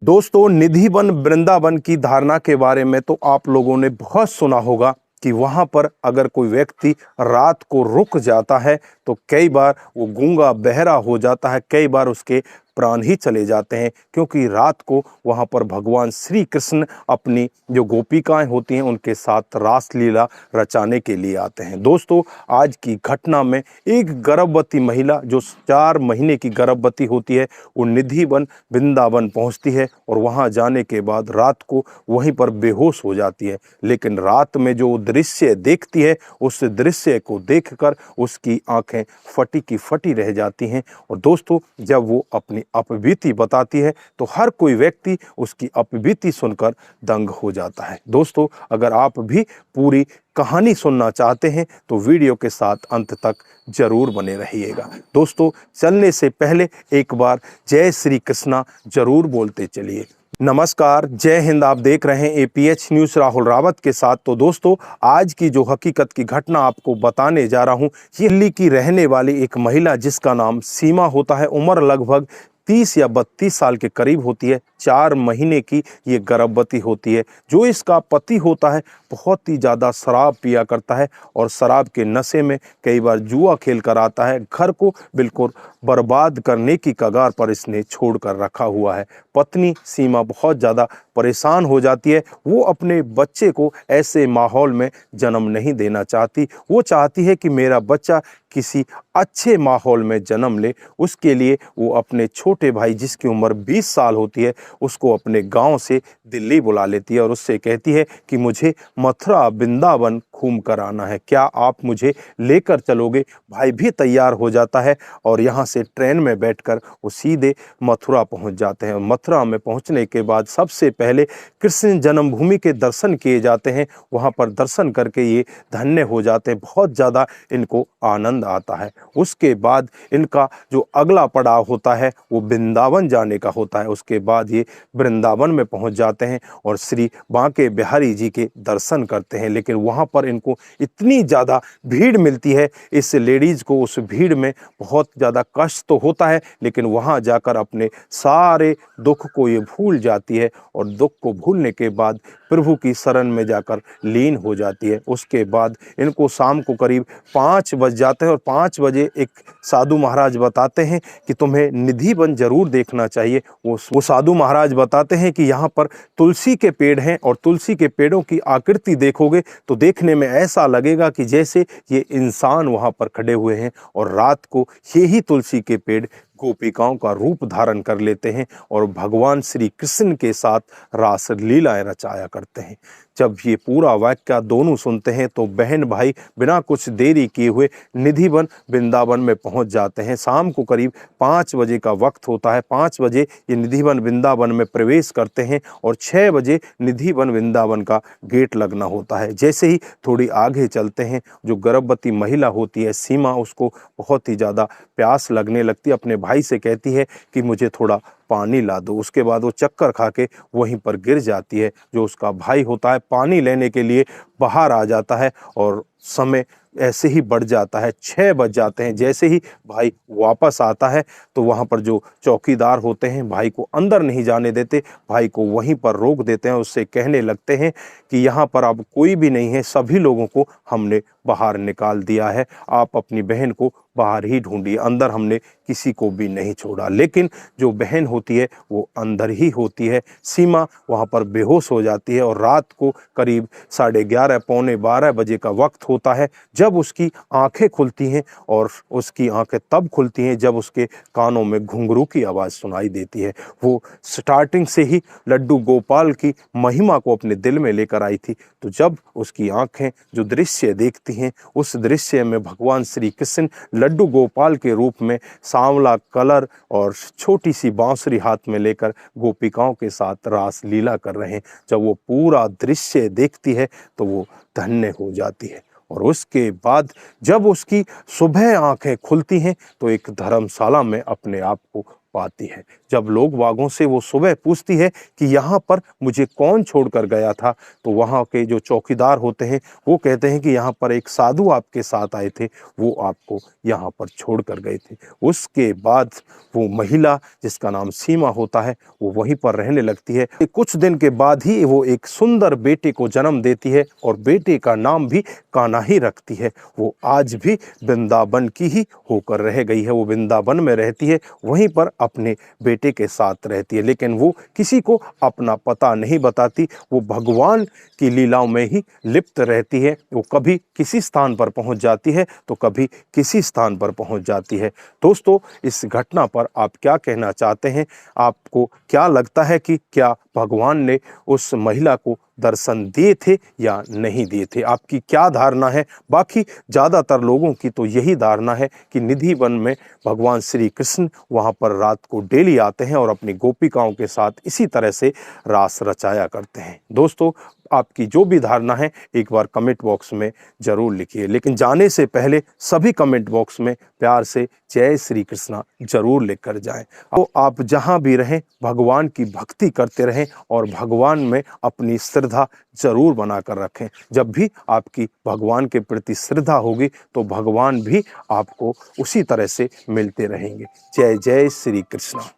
दोस्तों, निधि वन वृंदावन की धारणा के बारे में तो आप लोगों ने बहुत सुना होगा कि वहां पर अगर कोई व्यक्ति रात को रुक जाता है तो कई बार वो गूंगा बहरा हो जाता है, कई बार उसके प्राण ही चले जाते हैं, क्योंकि रात को वहां पर भगवान श्री कृष्ण अपनी जो गोपिकाएं होती हैं उनके साथ रासलीला रचाने के लिए आते हैं। दोस्तों, आज की घटना में एक गर्भवती महिला जो 4 महीने की गर्भवती होती है वो निधि वन वृंदावन पहुंचती है और वहां जाने के बाद रात को वहीं पर बेहोश हो जाती है। लेकिन रात में जो दृश्य देखती है उस दृश्य को देखकर उसकी आंखें फटी की फटी रह जाती हैं। और दोस्तों, जब वो अपनी अपबीती बताती है तो हर कोई व्यक्ति उसकी अपबीती सुनकर दंग हो जाता है। दोस्तों, अगर आप भी पूरी कहानी सुनना चाहते हैं तो वीडियो के साथ अंत तक जरूर बने रहिएगा। दोस्तों, चलने से पहले एक बार जय श्री कृष्णा जरूर बोलते चलिए। नमस्कार, जय हिंद। आप देख रहे हैं एपीएच न्यूज़ राहुल रावत के साथ। तो दोस्तों, आज की जो हकीकत की घटना आपको बताने जा रहा हूं, ये दिल्ली की रहने वाली एक महिला जिसका नाम सीमा होता है, उम्र लगभग 30 या 32 साल के करीब होती है, 4 महीने की ये गर्भवती होती है। जो इसका पति होता है बहुत ही ज़्यादा शराब पिया करता है और शराब के नशे में कई बार जुआ खेल कर आता है। घर को बिल्कुल बर्बाद करने की कगार पर इसने छोड़ कर रखा हुआ है। पत्नी सीमा बहुत ज़्यादा परेशान हो जाती है। वो अपने बच्चे को ऐसे माहौल में जन्म नहीं देना चाहती। वो चाहती है कि मेरा बच्चा किसी अच्छे माहौल में जन्म ले। उसके लिए वो अपने छोटे भाई जिसकी उम्र 20 साल होती है उसको अपने गांव से दिल्ली बुला लेती है और उससे कहती है कि मुझे मथुरा वृंदावन घूम कर आना है, क्या आप मुझे लेकर चलोगे। भाई भी तैयार हो जाता है और यहाँ से ट्रेन में बैठकर वो सीधे मथुरा पहुँच जाते हैं। मथुरा में पहुँचने के बाद सबसे पहले कृष्ण जन्मभूमि के दर्शन किए जाते हैं। वहाँ पर दर्शन करके ये धन्य हो जाते हैं, बहुत ज़्यादा इनको आनंद आता है। उसके बाद इनका जो अगला पड़ाव होता है वो वृंदावन जाने का होता है। उसके बाद ये वृंदावन में पहुंच जाते हैं और श्री बांके बिहारी जी के दर्शन करते हैं। लेकिन वहां पर इनको इतनी ज़्यादा भीड़ मिलती है, इस लेडीज़ को उस भीड़ में बहुत ज़्यादा कष्ट तो होता है, लेकिन वहां जाकर अपने सारे दुख को ये भूल जाती है और दुख को भूलने के बाद प्रभु की शरण में जाकर लीन हो जाती है। उसके बाद इनको शाम को करीब 5 बज जाते हैं और 5 बजे एक साधु महाराज बताते हैं कि तुम्हें निधि वन जरूर देखना चाहिए। वो साधु महाराज बताते हैं कि यहाँ पर तुलसी के पेड़ हैं और तुलसी के पेड़ों की आकृति देखोगे तो देखने में ऐसा लगेगा कि जैसे ये इंसान वहाँ पर खड़े हुए हैं। और रात को यही तुलसी के पेड़ गोपिकाओं का रूप धारण कर लेते हैं और भगवान श्री कृष्ण के साथ रास लीलाएं रचाया करते हैं। जब ये पूरा वाक्य दोनों सुनते हैं तो बहन भाई बिना कुछ देरी किए हुए निधि वन वृंदावन में पहुंच जाते हैं। शाम को करीब 5 बजे का वक्त होता है। 5 बजे ये निधि वन वृंदावन में प्रवेश करते हैं और 6 बजे निधि वन वृंदावन का गेट लगना होता है। जैसे ही थोड़ी आगे चलते हैं, जो गर्भवती महिला होती है सीमा, उसको बहुत ही ज़्यादा प्यास लगने लगती है। अपने भाई से कहती है कि मुझे थोड़ा पानी ला दो। उसके बाद वो चक्कर खा के वहीं पर गिर जाती है। जो उसका भाई होता है पानी लेने के लिए बाहर आ जाता है और समय ऐसे ही बढ़ जाता है। 6 बज जाते हैं। जैसे ही भाई वापस आता है तो वहाँ पर जो चौकीदार होते हैं भाई को अंदर नहीं जाने देते, भाई को वहीं पर रोक देते हैं। उससे कहने लगते हैं कि यहाँ पर अब कोई भी नहीं है, सभी लोगों को हमने बाहर निकाल दिया है, आप अपनी बहन को बाहर ही ढूंढिए, अंदर हमने किसी को भी नहीं छोड़ा। लेकिन जो बहन होती है वो अंदर ही होती है। सीमा वहाँ पर बेहोश हो जाती है और रात को करीब 11:30 पौने 12 बजे का वक्त होता है जब उसकी आंखें खुलती हैं। और उसकी आंखें तब खुलती हैं जब उसके कानों में घुंघरू की आवाज़ सुनाई देती है। वो स्टार्टिंग से ही लड्डू गोपाल की महिमा को अपने दिल में लेकर आई थी। तो जब उसकी आंखें जो दृश्य देखती हैं उस दृश्य में भगवान श्री कृष्ण लड्डू गोपाल के रूप में सांवला कलर और छोटी सी बांसुरी हाथ में लेकर गोपिकाओं के साथ रास लीला कर रहे हैं। जब वो पूरा दृश्य देखती है तो वो धन्य हो जाती है। और उसके बाद जब उसकी सुबह आंखें खुलती हैं तो एक धर्मशाला में अपने आप को पाती है। जब लोग बागों से वो सुबह पूछती है कि यहाँ पर मुझे कौन छोड़कर गया था, तो वहाँ के जो चौकीदार होते हैं वो कहते हैं कि यहाँ पर एक साधु आपके साथ आए थे, वो आपको यहाँ पर छोड़कर गए थे। उसके बाद वो महिला जिसका नाम सीमा होता है वो वहीं पर रहने लगती है। कुछ दिन के बाद ही वो एक सुंदर बेटे को जन्म देती है और बेटे का नाम भी कान्हा ही रखती है। वो आज भी वृंदावन की ही होकर रह गई है। वो वृंदावन में रहती है, वहीं पर अपने बेटे के साथ रहती है, लेकिन वो किसी को अपना पता नहीं बताती। वो भगवान की लीलाओं में ही लिप्त रहती है। वो कभी किसी स्थान पर पहुंच जाती है तो कभी किसी स्थान पर पहुंच जाती है। दोस्तों, इस घटना पर आप क्या कहना चाहते हैं? आपको क्या लगता है कि क्या भगवान ने उस महिला को दर्शन दिए थे या नहीं दिए थे? आपकी क्या धारणा है? बाकी ज़्यादातर लोगों की तो यही धारणा है कि निधि वन में भगवान श्री कृष्ण वहाँ पर रात को डेली आते हैं और अपनी गोपिकाओं के साथ इसी तरह से रास रचाया करते हैं। दोस्तों, आपकी जो भी धारणा है एक बार कमेंट बॉक्स में ज़रूर लिखिए, लेकिन जाने से पहले सभी कमेंट बॉक्स में प्यार से जय श्री कृष्णा जरूर लिखकर जाएं। तो आप जहां भी रहें भगवान की भक्ति करते रहें और भगवान में अपनी श्रद्धा जरूर बनाकर रखें। जब भी आपकी भगवान के प्रति श्रद्धा होगी तो भगवान भी आपको उसी तरह से मिलते रहेंगे। जय जय श्री कृष्णा।